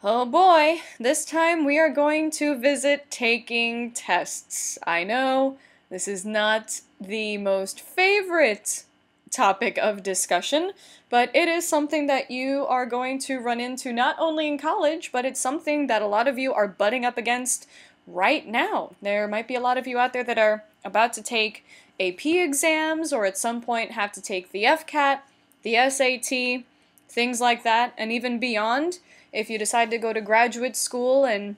Oh boy, this time we are going to visit taking tests. I know this is not the most favorite topic of discussion, but it is something that you are going to run into not only in college, but it's something that a lot of you are butting up against right now. There might be a lot of you out there that are about to take AP exams or at some point have to take the FCAT, the SAT, things like that, and even beyond. If you decide to go to graduate school and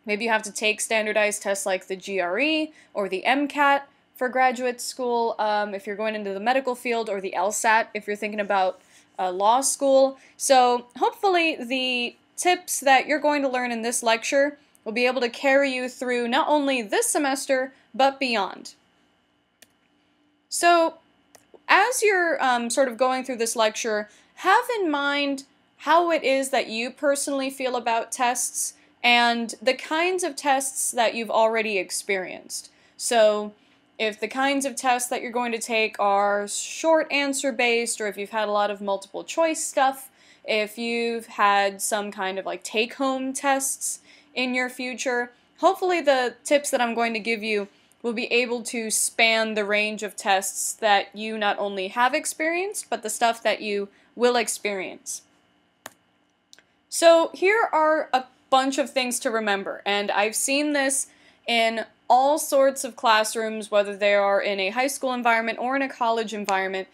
maybe you have to take standardized tests like the GRE or the MCAT for graduate school, if you're going into the medical field, or the LSAT if you're thinking about law school. So hopefully the tips that you're going to learn in this lecture will be able to carry you through not only this semester, but beyond. So as you're sort of going through this lecture, have in mind how it is that you personally feel about tests and the kinds of tests that you've already experienced. So if the kinds of tests that you're going to take are short answer based, or if you've had a lot of multiple choice stuff, if you've had some kind of like take-home tests in your future, hopefully the tips that I'm going to give you will be able to span the range of tests that you not only have experienced, but the stuff that you will experience. So here are a bunch of things to remember, and I've seen this in all sorts of classrooms, whether they are in a high school environment or in a college environment.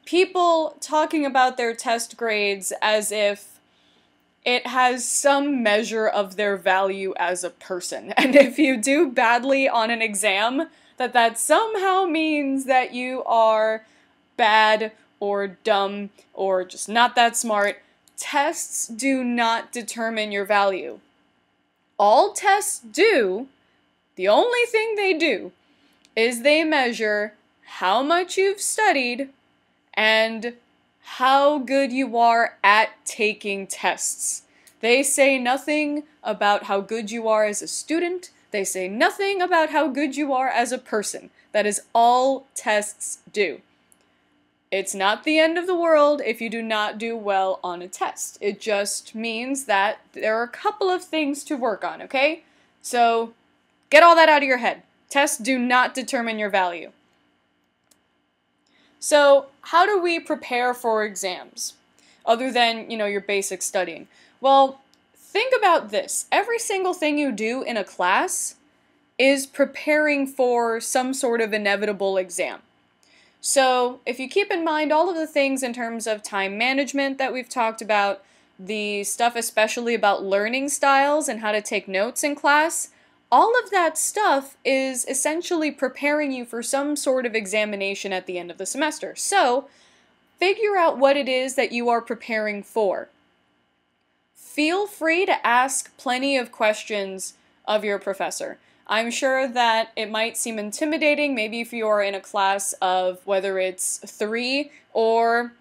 People talking about their test grades as if it has some measure of their value as a person, and if you do badly on an exam, that somehow means that you are bad or dumb or just not that smart. Tests do not determine your value. All tests do, the only thing they do, is they measure how much you've studied and how good you are at taking tests. They say nothing about how good you are as a student. They say nothing about how good you are as a person. That is all tests do. It's not the end of the world if you do not do well on a test. It just means that there are a couple of things to work on, okay? So get all that out of your head. Tests do not determine your value. So how do we prepare for exams, other than, your basic studying? Well, think about this. Every single thing you do in a class is preparing for some sort of inevitable exam. So if you keep in mind all of the things in terms of time management that we've talked about, the stuff especially about learning styles and how to take notes in class, all of that stuff is essentially preparing you for some sort of examination at the end of the semester. So figure out what it is that you are preparing for. Feel free to ask plenty of questions of your professor. I'm sure that it might seem intimidating, maybe if you're in a class of whether it's 3 or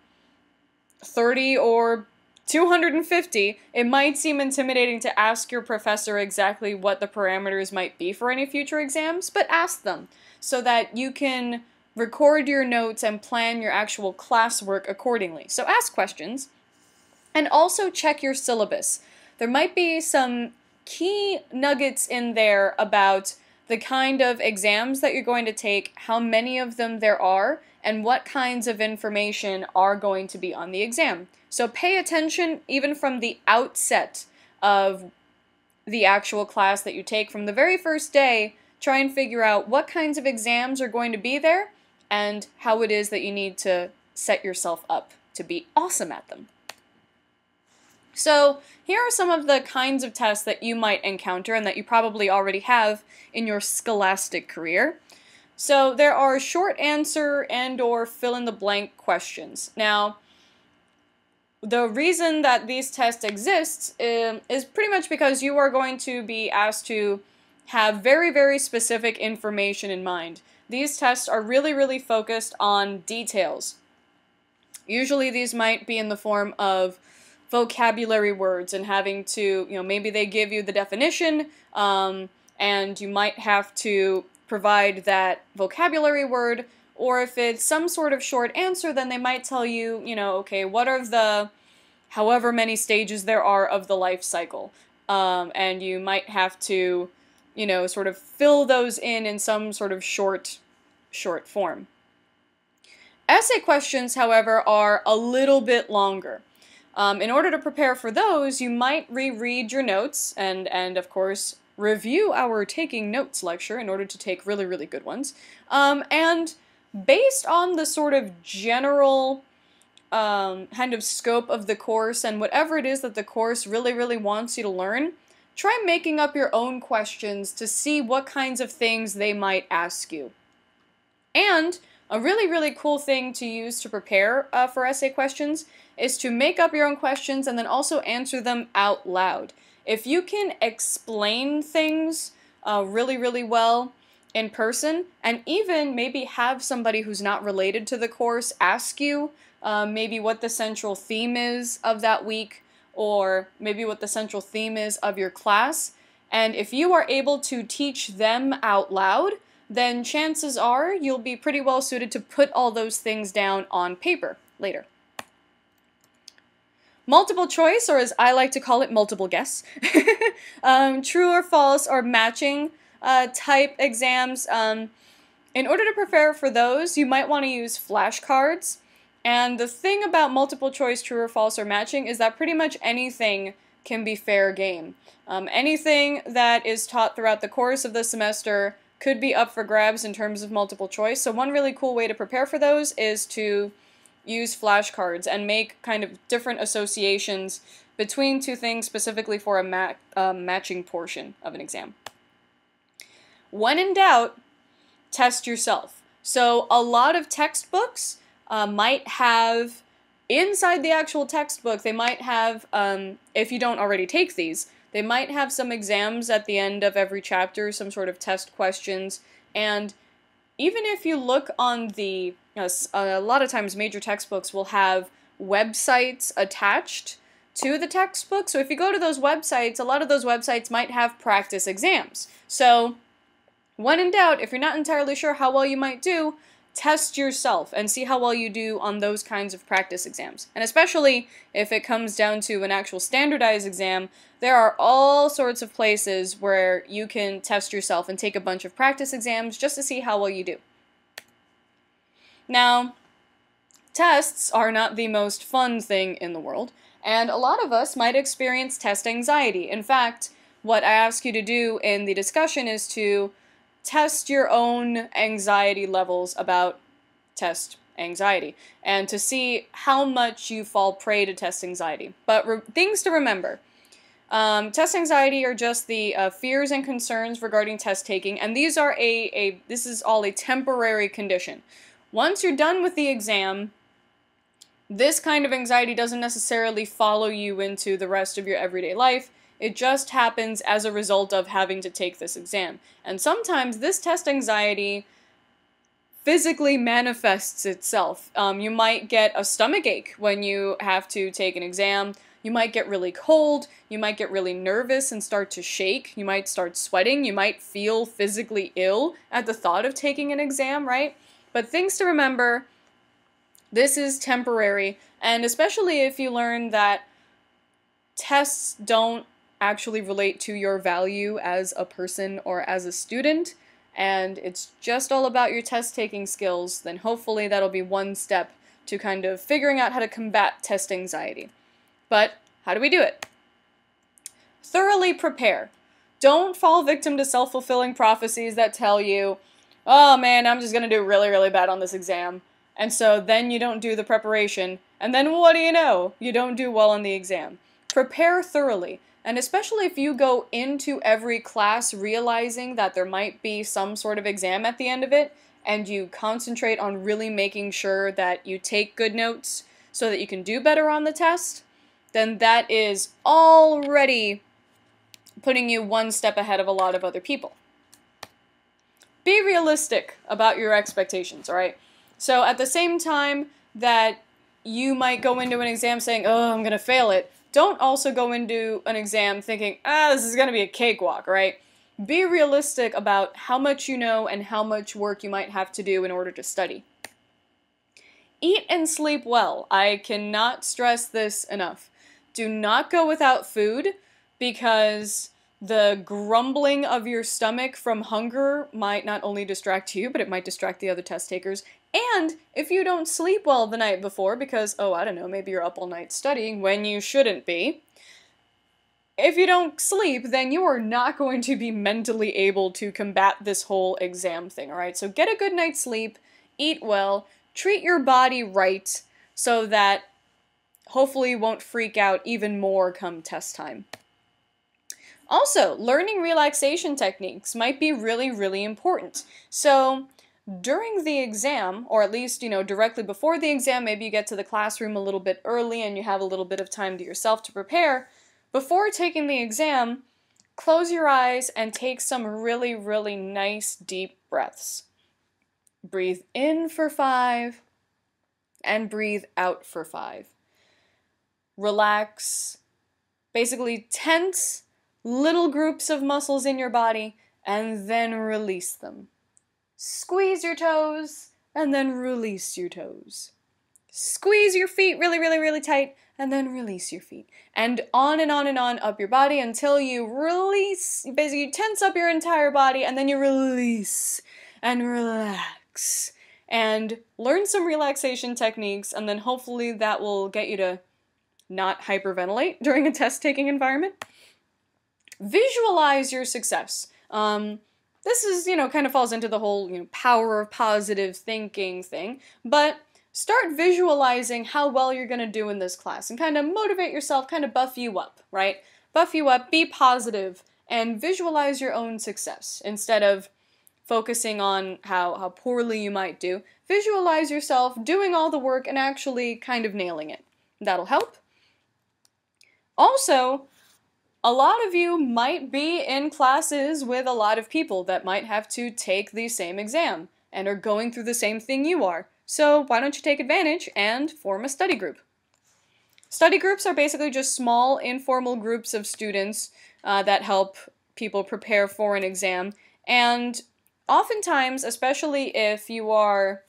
30 or 250, it might seem intimidating to ask your professor exactly what the parameters might be for any future exams, but ask them so that you can record your notes and plan your actual classwork accordingly. So ask questions, and also check your syllabus. There might be some key nuggets in there about the kind of exams that you're going to take, how many of them there are, and what kinds of information are going to be on the exam. So pay attention even from the outset of the actual class that you take. From the very first day, try and figure out what kinds of exams are going to be there and how it is that you need to set yourself up to be awesome at them. So here are some of the kinds of tests that you might encounter and that you probably already have in your scholastic career. So there are short answer and or fill-in-the-blank questions. Now, the reason that these tests exist is pretty much because you are going to be asked to have very, very specific information in mind. These tests are really, really focused on details. Usually these might be in the form of vocabulary words and having to, maybe they give you the definition, and you might have to provide that vocabulary word, or if it's some sort of short answer, then they might tell you, okay, what are the however many stages there are of the life cycle. And you might have to, sort of fill those in some sort of short form. Essay questions, however, are a little bit longer. In order to prepare for those, you might reread your notes and of course, review our taking notes lecture in order to take really, really good ones. And based on the sort of general kind of scope of the course and whatever it is that the course really, really wants you to learn, try making up your own questions to see what kinds of things they might ask you. And a really, really cool thing to use to prepare for essay questions is to make up your own questions and then also answer them out loud. If you can explain things really, really well in person, and even maybe have somebody who's not related to the course ask you maybe what the central theme is of that week, or maybe what the central theme is of your class, and if you are able to teach them out loud, then chances are you'll be pretty well suited to put all those things down on paper later. Multiple choice, or as I like to call it, multiple guess. True or false or matching type exams. In order to prepare for those, you might want to use flashcards. And the thing about multiple choice, true or false or matching, is that pretty much anything can be fair game. Anything that is taught throughout the course of the semester could be up for grabs in terms of multiple choice. So one really cool way to prepare for those is to use flashcards and make kind of different associations between two things specifically for a matching portion of an exam. When in doubt, test yourself. So a lot of textbooks might have, inside the actual textbook, they might have, if you don't already take these, they might have some exams at the end of every chapter, some sort of test questions, and even if you look on the, a lot of times major textbooks will have websites attached to the textbook, so if you go to those websites, a lot of those websites might have practice exams. So, when in doubt, if you're not entirely sure how well you might do, test yourself and see how well you do on those kinds of practice exams. And especially if it comes down to an actual standardized exam, there are all sorts of places where you can test yourself and take a bunch of practice exams just to see how well you do. Now, tests are not the most fun thing in the world, and a lot of us might experience test anxiety. In fact, what I ask you to do in the discussion is to test your own anxiety levels about test anxiety, and to see how much you fall prey to test anxiety. But things to remember. Test anxiety are just the fears and concerns regarding test taking, and these are this is all a temporary condition. Once you're done with the exam, this kind of anxiety doesn't necessarily follow you into the rest of your everyday life. It just happens as a result of having to take this exam. And sometimes this test anxiety physically manifests itself. You might get a stomachache when you have to take an exam. You might get really cold. You might get really nervous and start to shake. You might start sweating. You might feel physically ill at the thought of taking an exam, right? But things to remember, this is temporary. And especially if you learn that tests don't actually relate to your value as a person or as a student, and it's just all about your test-taking skills, then hopefully that'll be one step to kind of figuring out how to combat test anxiety. But how do we do it? Thoroughly prepare. Don't fall victim to self-fulfilling prophecies that tell you, oh man, I'm just gonna do really, really bad on this exam. And so then you don't do the preparation, and then what do you know? You don't do well on the exam. Prepare thoroughly. And especially if you go into every class realizing that there might be some sort of exam at the end of it, and you concentrate on really making sure that you take good notes so that you can do better on the test, then that is already putting you one step ahead of a lot of other people. Be realistic about your expectations, alright? So at the same time that you might go into an exam saying, oh, I'm gonna fail it, don't also go into an exam thinking, this is going to be a cakewalk, right? Be realistic about how much you know and how much work you might have to do in order to study. Eat and sleep well. I cannot stress this enough. Do not go without food, because the grumbling of your stomach from hunger might not only distract you, but it might distract the other test takers. And if you don't sleep well the night before because, oh, I don't know, maybe you're up all night studying when you shouldn't be, if you don't sleep, then you are not going to be mentally able to combat this whole exam thing, alright? So get a good night's sleep, eat well, treat your body right, so that hopefully you won't freak out even more come test time. Also, learning relaxation techniques might be really, really important. So, during the exam, or at least, directly before the exam, maybe you get to the classroom a little bit early and you have a little bit of time to yourself to prepare. Before taking the exam, close your eyes and take some really, really nice deep breaths. Breathe in for 5 and breathe out for 5. Relax, basically tense little groups of muscles in your body, and then release them. Squeeze your toes, and then release your toes. Squeeze your feet really, really, really tight, and then release your feet. And on and on and on up your body until you release, basically you tense up your entire body, and then you release and relax. And learn some relaxation techniques, and then hopefully that will get you to not hyperventilate during a test-taking environment. Visualize your success. This is, kind of falls into the whole, power of positive thinking thing, but start visualizing how well you're going to do in this class and kind of motivate yourself, kind of buff you up, right? Buff you up, be positive, and visualize your own success instead of focusing on how poorly you might do. Visualize yourself doing all the work and actually kind of nailing it. That'll help. Also, a lot of you might be in classes with a lot of people that might have to take the same exam and are going through the same thing you are. So why don't you take advantage and form a study group? Study groups are basically just small, informal groups of students that help people prepare for an exam. And oftentimes, especially if you are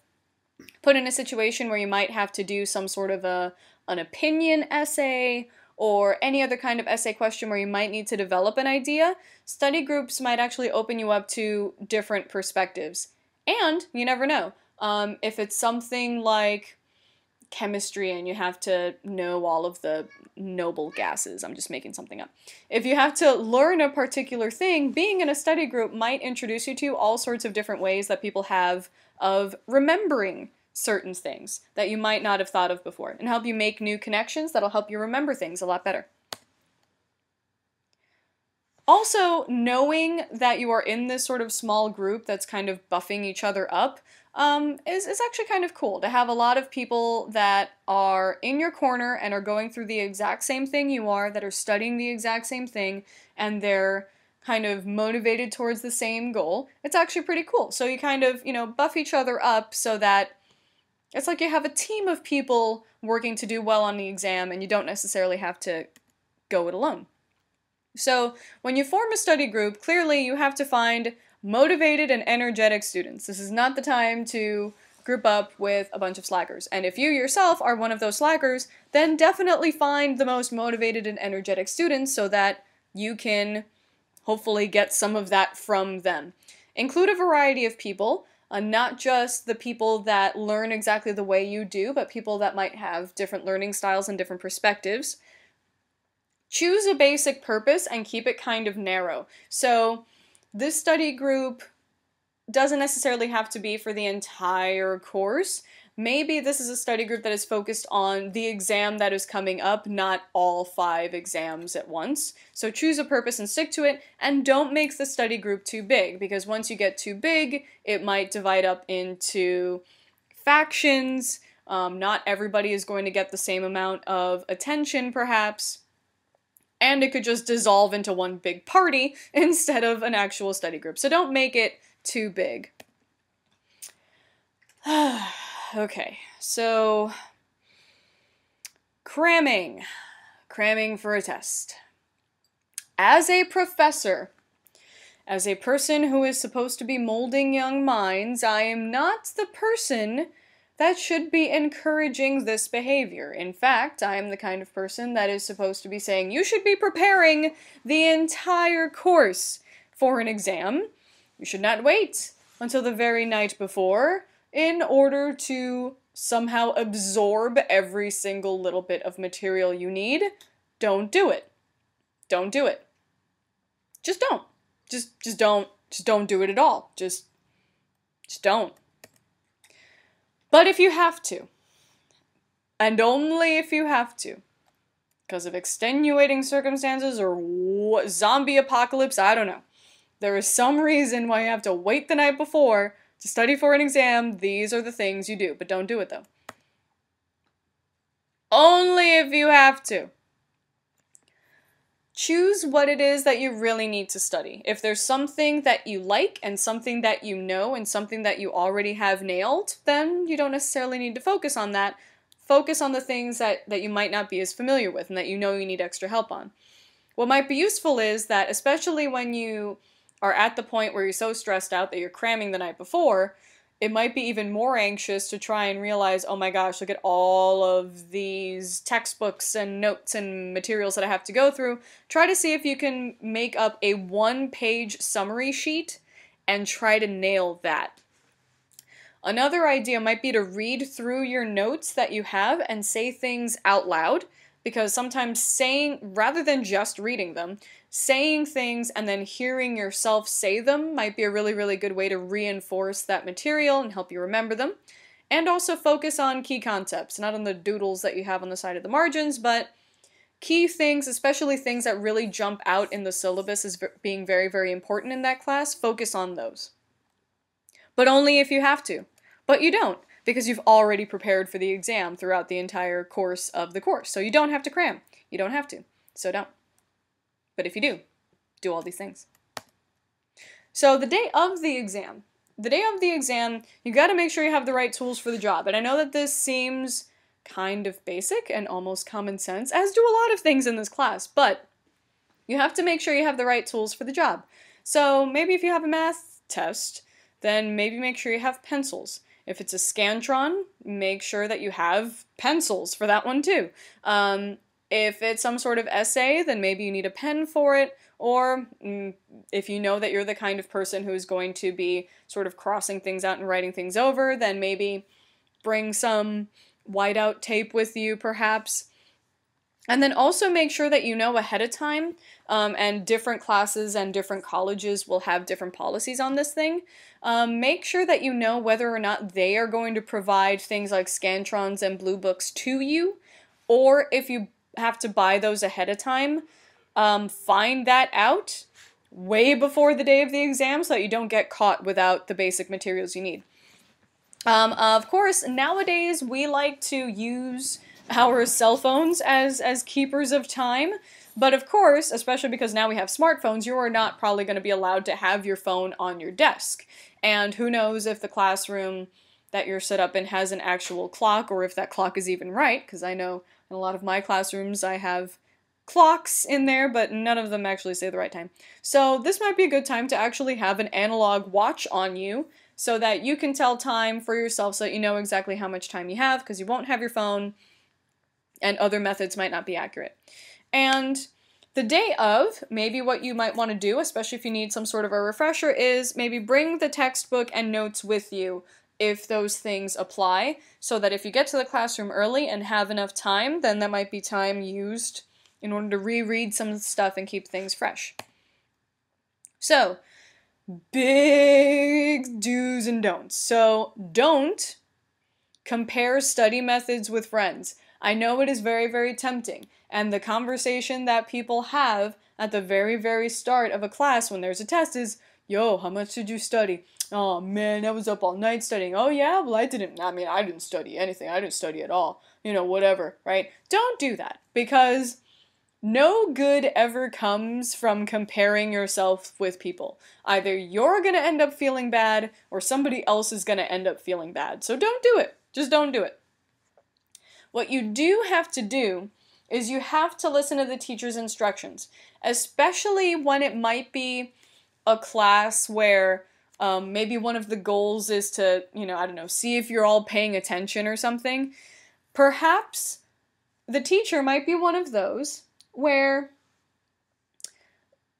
put in a situation where you might have to do some sort of an opinion essay or any other kind of essay question where you might need to develop an idea, study groups might actually open you up to different perspectives. And you never know. If it's something like chemistry and you have to know all of the noble gases, I'm just making something up. If you have to learn a particular thing, being in a study group might introduce you to all sorts of different ways that people have of remembering certain things that you might not have thought of before, and help you make new connections that'll help you remember things a lot better. Also, knowing that you are in this sort of small group that's kind of buffing each other up is actually kind of cool, to have a lot of people that are in your corner and are going through the exact same thing you are, that are studying the exact same thing, and they're kind of motivated towards the same goal. It's actually pretty cool. So you kind of, buff each other up so that it's like you have a team of people working to do well on the exam, and you don't necessarily have to go it alone. So when you form a study group, clearly you have to find motivated and energetic students. This is not the time to group up with a bunch of slackers. And if you yourself are one of those slackers, then definitely find the most motivated and energetic students so that you can hopefully get some of that from them. Include a variety of people. Not just the people that learn exactly the way you do, but people that might have different learning styles and different perspectives. Choose a basic purpose and keep it kind of narrow. So this study group doesn't necessarily have to be for the entire course. Maybe this is a study group that is focused on the exam that is coming up, not all 5 exams at once. So choose a purpose and stick to it, and don't make the study group too big, because once you get too big, it might divide up into factions. Not everybody is going to get the same amount of attention, perhaps, and it could just dissolve into one big party instead of an actual study group. So don't make it too big. Okay, so cramming for a test. As a professor, as a person who is supposed to be molding young minds, I am not the person that should be encouraging this behavior. In fact, I am the kind of person that is supposed to be saying, you should be preparing the entire course for an exam. You should not wait until the very night before in order to somehow absorb every single little bit of material you need. Don't do it. Don't do it. Just don't. Just don't. Just don't do it at all. Just don't. But if you have to, and only if you have to, because of extenuating circumstances or zombie apocalypse, I don't know. There is some reason why you have to wait the night before to study for an exam. These are the things you do, but don't do it though. Only if you have to. Choose what it is that you really need to study. If there's something that you like and something that you know and something that you already have nailed, then you don't necessarily need to focus on that. Focus on the things that you might not be as familiar with and that you know you need extra help on. What might be useful is that, especially when you are at the point where you're so stressed out that you're cramming the night before, it might be even more anxious to try and realize, oh my gosh, look at all of these textbooks and notes and materials that I have to go through. Try to see if you can make up a one-page summary sheet and try to nail that. Another idea might be to read through your notes that you have and say things out loud, because sometimes saying, rather than just reading them, saying things and then hearing yourself say them might be a really, really good way to reinforce that material and help you remember them. And also focus on key concepts, not on the doodles that you have on the side of the margins, but key things, especially things that really jump out in the syllabus as being very, very important in that class. Focus on those. But only if you have to. But you don't, because you've already prepared for the exam throughout the entire course of the course. So you don't have to cram. You don't have to. So don't. But if you do all these things. So the day of the exam, you got to make sure you have the right tools for the job. And I know that this seems kind of basic and almost common sense, as do a lot of things in this class, but you have to make sure you have the right tools for the job. So maybe if you have a math test, then maybe make sure you have pencils. If it's a Scantron, make sure that you have pencils for that one too. If it's some sort of essay, then maybe you need a pen for it, or if you know that you're the kind of person who is going to be sort of crossing things out and writing things over, then maybe bring some whiteout tape with you, perhaps. And then also make sure that you know ahead of time, and different classes and different colleges will have different policies on this thing. Make sure that you know whether or not they are going to provide things like Scantrons and Blue Books to you, or if you have to buy those ahead of time, find that out way before the day of the exam so that you don't get caught without the basic materials you need. Of course, nowadays we like to use our cell phones as keepers of time, but of course, especially because now we have smartphones, you are not probably going to be allowed to have your phone on your desk. And who knows if the classroom that you're set up in has an actual clock, or if that clock is even right, because I know in a lot of my classrooms I have clocks in there, but none of them actually say the right time. So this might be a good time to actually have an analog watch on you so that you can tell time for yourself so that you know exactly how much time you have, because you won't have your phone and other methods might not be accurate. And the day of, maybe what you might want to do, especially if you need some sort of a refresher, is maybe bring the textbook and notes with you if those things apply, so that if you get to the classroom early and have enough time, then that might be time used in order to reread some stuff and keep things fresh. So, big do's and don'ts. So, don't compare study methods with friends. I know it is very, very tempting, and the conversation that people have at the very, very start of a class when there's a test is, yo, how much did you study? Oh man, I was up all night studying. Oh yeah? Well, I didn't study anything. I didn't study at all. You know, whatever, right? Don't do that, because no good ever comes from comparing yourself with people. Either you're gonna end up feeling bad, or somebody else is gonna end up feeling bad. So don't do it. Just don't do it. What you do have to do is you have to listen to the teacher's instructions, especially when it might be a class where Maybe one of the goals is to, I don't know, see if you're all paying attention or something. Perhaps the teacher might be one of those where,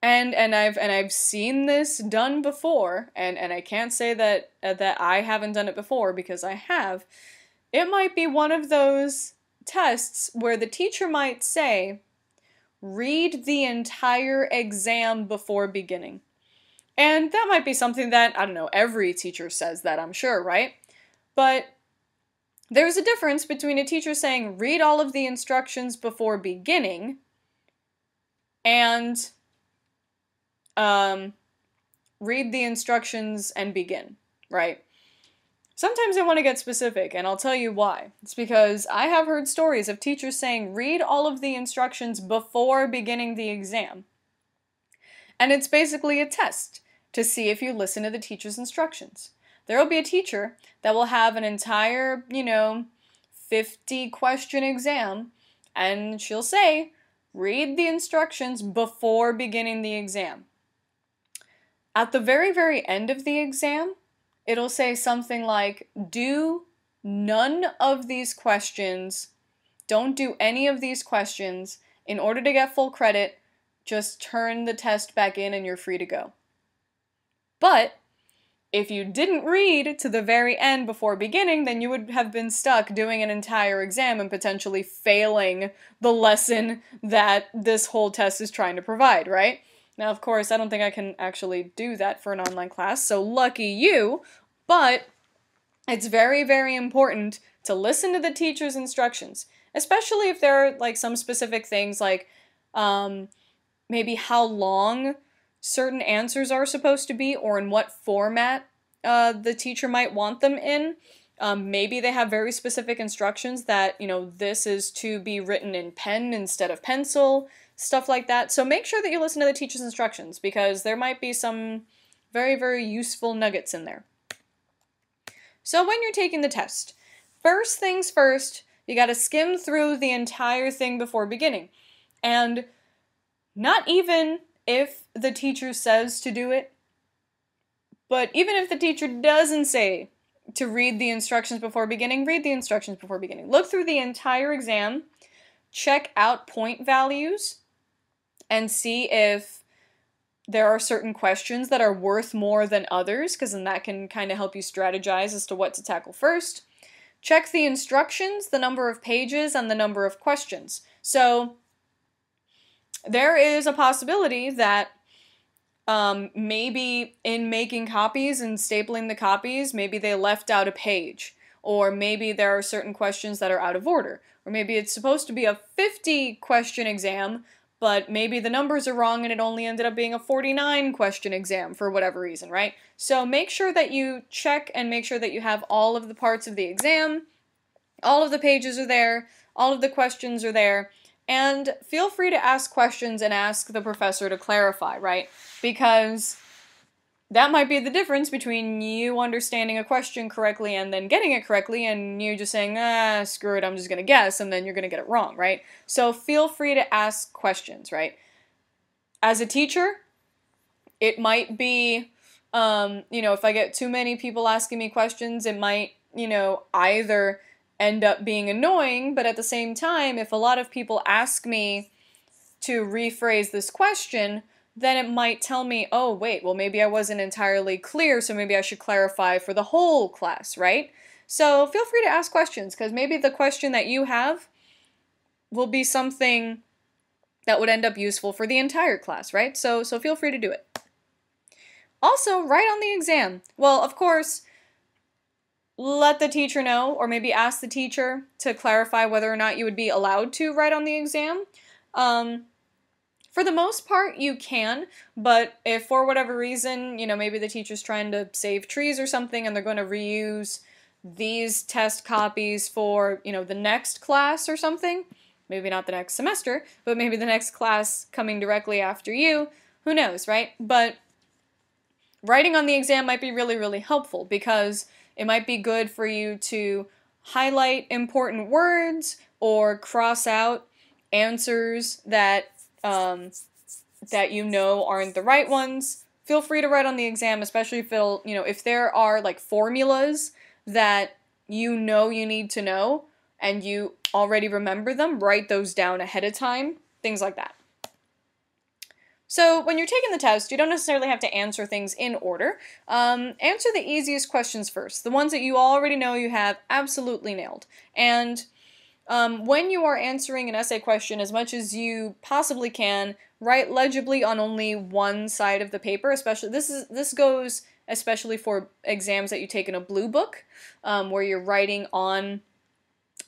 and I've seen this done before, and I can't say that I haven't done it before, because I have. It might be one of those tests where the teacher might say, read the entire exam before beginning. And that might be something that, I don't know, every teacher says that, I'm sure, right? But there's a difference between a teacher saying, read all of the instructions before beginning, and read the instructions and begin, right? Sometimes I want to get specific, and I'll tell you why. It's because I have heard stories of teachers saying, read all of the instructions before beginning the exam. And it's basically a test to see if you listen to the teacher's instructions. There will be a teacher that will have an entire, 50-question exam, and she'll say, read the instructions before beginning the exam. At the very, very end of the exam, it'll say something like, do none of these questions, don't do any of these questions. In order to get full credit, just turn the test back in and you're free to go. But if you didn't read to the very end before beginning, then you would have been stuck doing an entire exam and potentially failing the lesson that this whole test is trying to provide, right? Now, of course, I don't think I can actually do that for an online class, so lucky you, but it's very, very important to listen to the teacher's instructions, especially if there are, like, some specific things, like, maybe how long certain answers are supposed to be, or in what format the teacher might want them in. Maybe they have very specific instructions that, this is to be written in pen instead of pencil, stuff like that. So make sure that you listen to the teacher's instructions, because there might be some very, very useful nuggets in there. So when you're taking the test, first things first, you gotta skim through the entire thing before beginning. And not even if the teacher says to do it, but even if the teacher doesn't say to read the instructions before beginning, read the instructions before beginning. Look through the entire exam, check out point values, and see if there are certain questions that are worth more than others, because then that can kind of help you strategize as to what to tackle first. Check the instructions, the number of pages, and the number of questions. So there is a possibility that maybe in making copies and stapling the copies, maybe they left out a page, or maybe there are certain questions that are out of order, or maybe it's supposed to be a 50-question exam, but maybe the numbers are wrong and it only ended up being a 49-question exam for whatever reason, right? So make sure that you check and make sure that you have all of the parts of the exam, all of the pages are there, all of the questions are there, and feel free to ask questions and ask the professor to clarify, right? Because that might be the difference between you understanding a question correctly and then getting it correctly, and you just saying, screw it, I'm just gonna guess, and then you're gonna get it wrong, right? So feel free to ask questions, right? As a teacher, it might be, if I get too many people asking me questions, it might, either end up being annoying, but at the same time, if a lot of people ask me to rephrase this question, then it might tell me, oh, wait, well, maybe I wasn't entirely clear, so maybe I should clarify for the whole class, right? So feel free to ask questions, because maybe the question that you have will be something that would end up useful for the entire class, right? So feel free to do it. Also, write on the exam. Well, of course, let the teacher know, or maybe ask the teacher to clarify whether or not you would be allowed to write on the exam. For the most part, you can, but if for whatever reason, maybe the teacher's trying to save trees or something and they're going to reuse these test copies for, the next class or something, maybe not the next semester, but maybe the next class coming directly after you, who knows, right? But writing on the exam might be really, really helpful, because it might be good for you to highlight important words or cross out answers that aren't the right ones, feel free to write on the exam, especially if there are like formulas that you need to know and you already remember them, write those down ahead of time, things like that. So when you're taking the test, you don't necessarily have to answer things in order. Answer the easiest questions first, the ones that you already know you have absolutely nailed. And when you are answering an essay question, as much as you possibly can, write legibly on only one side of the paper. Especially this goes especially for exams that you take in a blue book, where you're writing on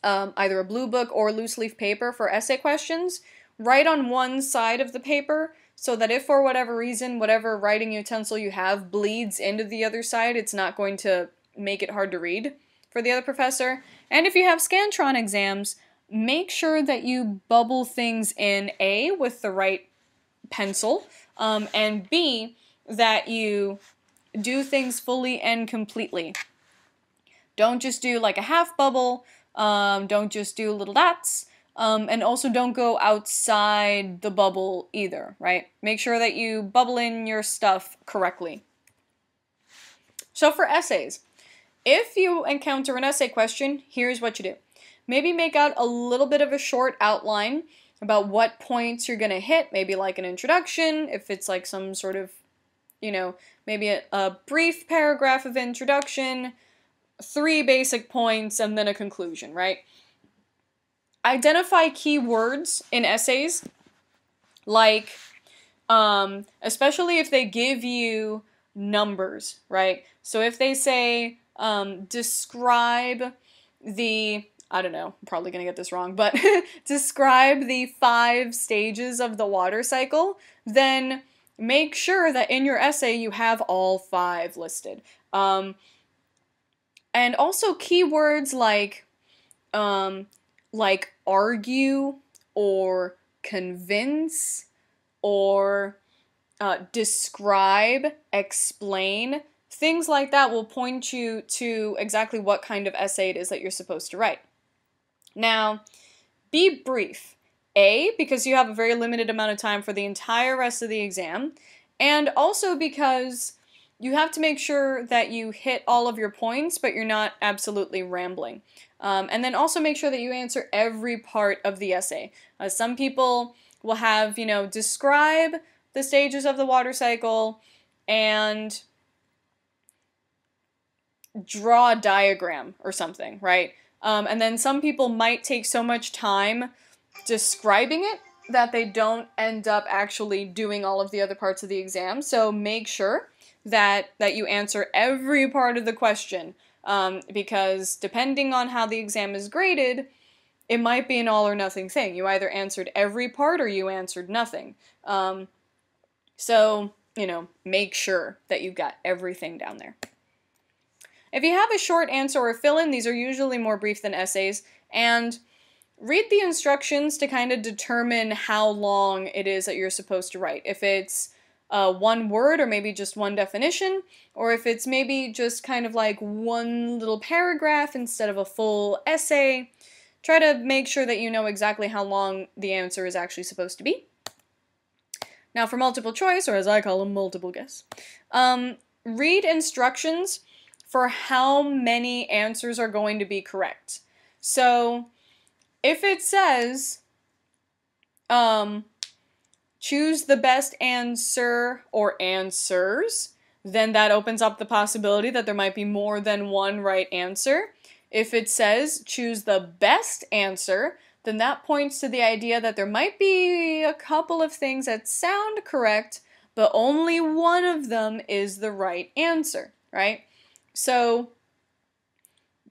either a blue book or loose leaf paper for essay questions. Write on one side of the paper, so that if for whatever reason, whatever writing utensil you have bleeds into the other side, it's not going to make it hard to read for the other professor. And if you have Scantron exams, make sure that you bubble things in, A, with the right pencil, and B, that you do things fully and completely. Don't just do like a half bubble, don't just do little dots, and also don't go outside the bubble either, right? Make sure that you bubble in your stuff correctly. So for essays, if you encounter an essay question, here's what you do. Maybe make out a little bit of a short outline about what points you're going to hit, maybe like an introduction, if it's like some sort of, maybe a brief paragraph of introduction, 3 basic points, and then a conclusion, right? Identify key words in essays, like, especially if they give you numbers, right? So if they say, describe the, I don't know, I'm probably going to get this wrong, but describe the 5 stages of the water cycle, then make sure that in your essay you have all 5 listed. And also keywords like argue, or convince, or describe, explain, things like that will point you to exactly what kind of essay it is that you're supposed to write. Now, be brief. A, because you have a very limited amount of time for the entire rest of the exam, and also because you have to make sure that you hit all of your points, but you're not absolutely rambling. And then also make sure that you answer every part of the essay. Some people will have, describe the stages of the water cycle and draw a diagram or something, right? And then some people might take so much time describing it that they don't end up actually doing all of the other parts of the exam. So make sure that you answer every part of the question, because depending on how the exam is graded, it might be an all or nothing thing. You either answered every part or you answered nothing. So, make sure that you've got everything down there. If you have a short answer or fill-in, these are usually more brief than essays, and read the instructions to kind of determine how long it is that you're supposed to write. If it's one word or maybe just one definition, or if it's maybe just kind of like one little paragraph instead of a full essay, try to make sure that you know exactly how long the answer is actually supposed to be. Now for multiple choice, or as I call them, multiple guess, read instructions for how many answers are going to be correct. So if it says, choose the best answer or answers, then that opens up the possibility that there might be more than one right answer. If it says choose the best answer, then that points to the idea that there might be a couple of things that sound correct, but only one of them is the right answer, right? So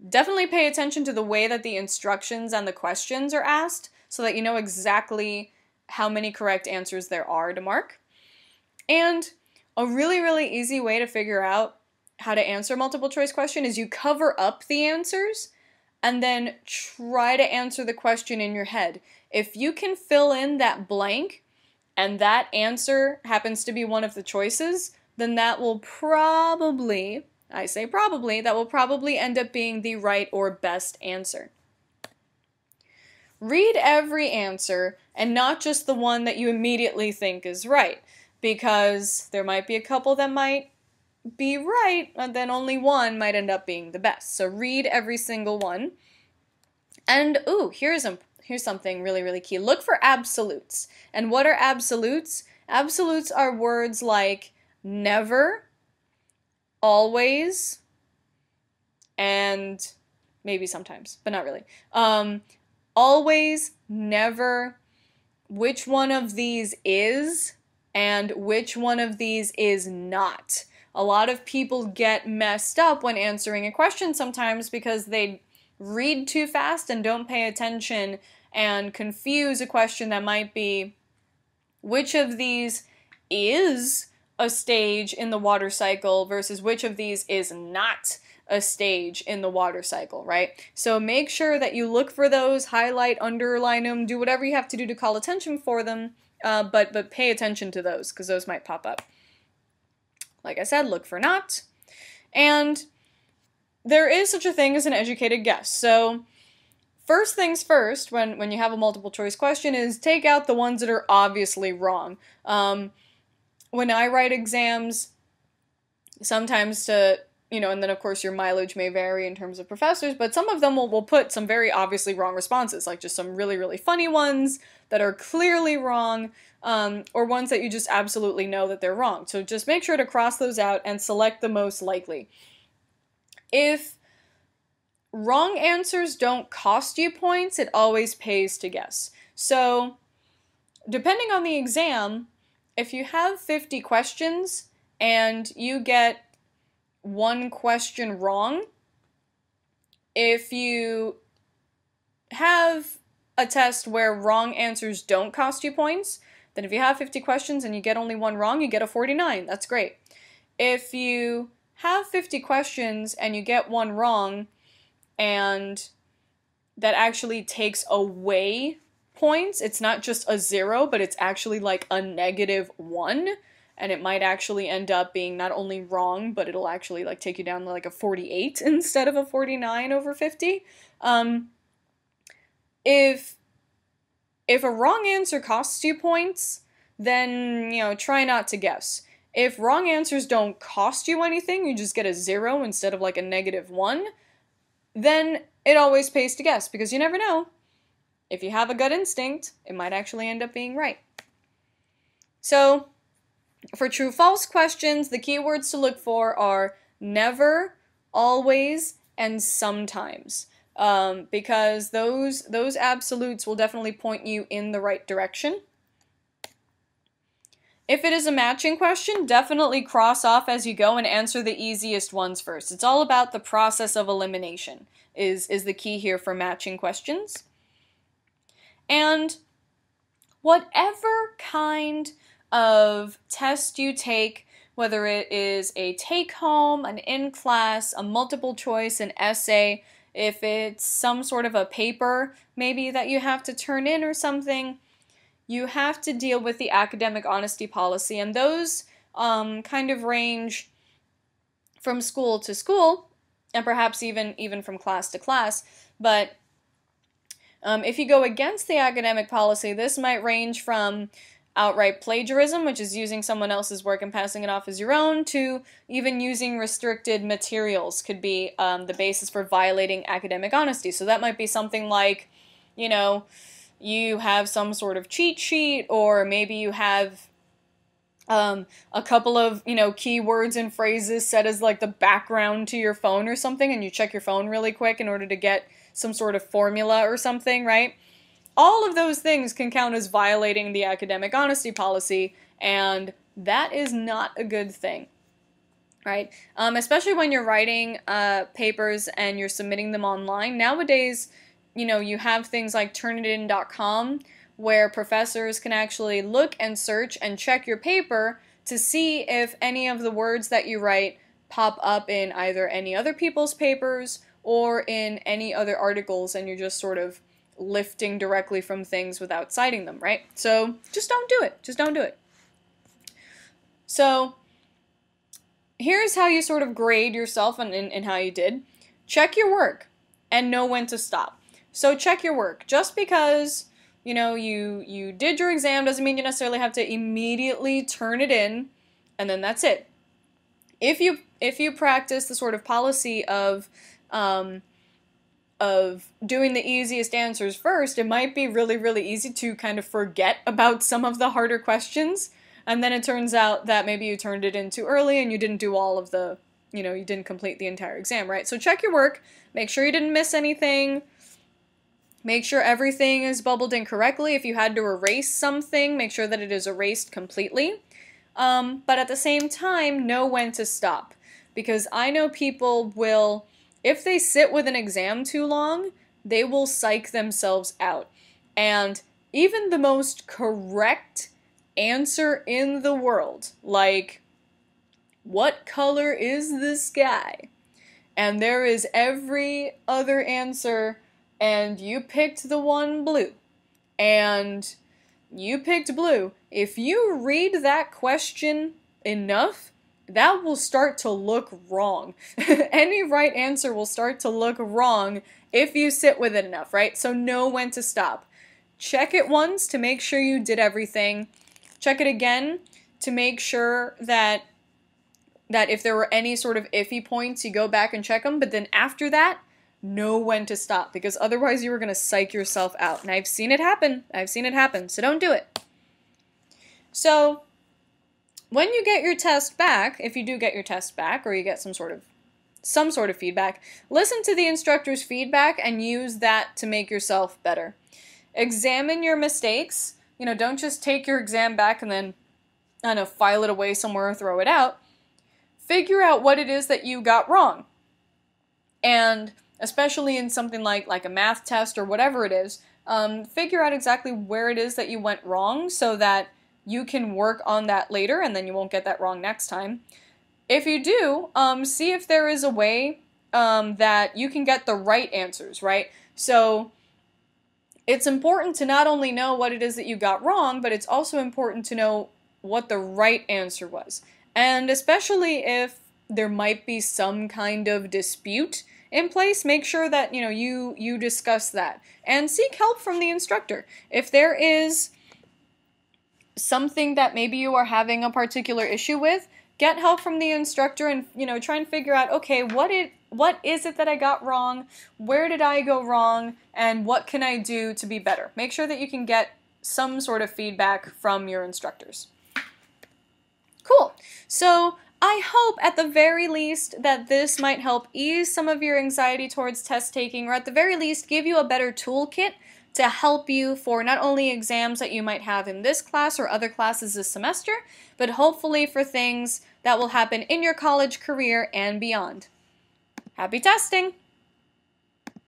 definitely pay attention to the way that the instructions and the questions are asked so that you know exactly how many correct answers there are to mark. And a really, really easy way to figure out how to answer a multiple choice question is you cover up the answers and then try to answer the question in your head. If you can fill in that blank and that answer happens to be one of the choices, then that will probably, I say probably, that will probably end up being the right or best answer. Read every answer and not just the one that you immediately think is right. because there might be a couple that might be right, and then only one might end up being the best. So read every single one. And, ooh, here's something really, really key. Look for absolutes. And what are absolutes? Absolutes are words like never, always, and maybe sometimes, but not really. Always, never, which one of these is, and which one of these is not. A lot of people get messed up when answering a question sometimes because they read too fast and don't pay attention and confuse a question that might be, which of these is a stage in the water cycle versus which of these is not a stage in the water cycle, right? So make sure that you look for those, highlight, underline them, do whatever you have to do to call attention for them, but pay attention to those, because those might pop up. Like I said, look for not. And there is such a thing as an educated guess. So first things first, when you have a multiple choice question, is take out the ones that are obviously wrong. When I write exams, sometimes and then of course your mileage may vary in terms of professors, but some of them will put some very obviously wrong responses, like just some really, really funny ones that are clearly wrong, or ones that you just absolutely know that they're wrong. So just make sure to cross those out and select the most likely. If wrong answers don't cost you points, it always pays to guess. So depending on the exam, if you have 50 questions and you get one question wrong, if you have a test where wrong answers don't cost you points, then if you have 50 questions and you get only one wrong, you get a 49. That's great. If you have 50 questions and you get one wrong, and that actually takes away points, it's not just a 0, but it's actually like a -1, and it might actually end up being not only wrong, but it'll actually like take you down to like a 48 instead of a 49 over 50. If a wrong answer costs you points, then, try not to guess. If wrong answers don't cost you anything, you just get a 0 instead of like a -1, then it always pays to guess, because you never know. If you have a gut instinct, it might actually end up being right. So, for true-false questions, the keywords to look for are never, always, and sometimes. Because those absolutes will definitely point you in the right direction. If it is a matching question, definitely cross off as you go and answer the easiest ones first. It's all about the process of elimination is the key here for matching questions. And whatever kind of test you take, whether it is a take-home, an in-class, a multiple choice, an essay, if it's some sort of a paper maybe that you have to turn in or something, you have to deal with the academic honesty policy, and those kind of range from school to school, and perhaps even from class to class, but if you go against the academic policy, this might range from outright plagiarism, which is using someone else's work and passing it off as your own, to even using restricted materials could be the basis for violating academic honesty. So that might be something like, you have some sort of cheat sheet, or maybe you have a couple of, keywords and phrases set as like the background to your phone or something, and you check your phone really quick in order to get some sort of formula or something, right? All of those things can count as violating the academic honesty policy, and that is not a good thing, right? Especially when you're writing papers and you're submitting them online. Nowadays, you have things like Turnitin.com where professors can actually look and search and check your paper to see if any of the words that you write pop up in either any other people's papers or in any other articles, and you're just sort of lifting directly from things without citing them, right? So just don't do it. Just don't do it. So here's how you sort of grade yourself and how you did. Check your work and know when to stop. So check your work. Just because, you know, you did your exam doesn't mean you necessarily have to immediately turn it in, and then that's it. If you practice the sort of policy of doing the easiest answers first, it might be really, really easy to kind of forget about some of the harder questions, and then it turns out that maybe you turned it in too early and you didn't do all of the, you know, you didn't complete the entire exam, right? So check your work, make sure you didn't miss anything, make sure everything is bubbled in correctly. If you had to erase something, make sure that it is erased completely. But at the same time, know when to stop. Because I know people will, if they sit with an exam too long, they will psych themselves out. And even the most correct answer in the world, like, what color is the sky? And there is every other answer, and you picked the one blue. And you picked blue. If you read that question enough, that will start to look wrong. Any right answer will start to look wrong if you sit with it enough, right? So know when to stop. Check it once to make sure you did everything. Check it again to make sure that if there were any sort of iffy points, you go back and check them. But then after that, know when to stop, because otherwise you are going to psych yourself out. And I've seen it happen. So don't do it. So when you get your test back, if you do get your test back, or you get some sort of feedback, listen to the instructor's feedback and use that to make yourself better. Examine your mistakes. You know, don't just take your exam back and then, I don't know, file it away somewhere or throw it out. Figure out what it is that you got wrong. And especially in something like a math test or whatever it is, figure out exactly where it is that you went wrong so that you can work on that later and then you won't get that wrong next time. If you do, see if there is a way that you can get the right answers, right? So it's important to not only know what it is that you got wrong, but it's also important to know what the right answer was. And especially if there might be some kind of dispute in place, make sure that, you know, you discuss that. And seek help from the instructor. If there is something that maybe you are having a particular issue with, get help from the instructor and, you know, try and figure out, okay, what is it that I got wrong? Where did I go wrong? And what can I do to be better? Make sure that you can get some sort of feedback from your instructors. Cool. So I hope at the very least that this might help ease some of your anxiety towards test taking, or at the very least give you a better toolkit to help you for not only exams that you might have in this class or other classes this semester, but hopefully for things that will happen in your college career and beyond. Happy testing!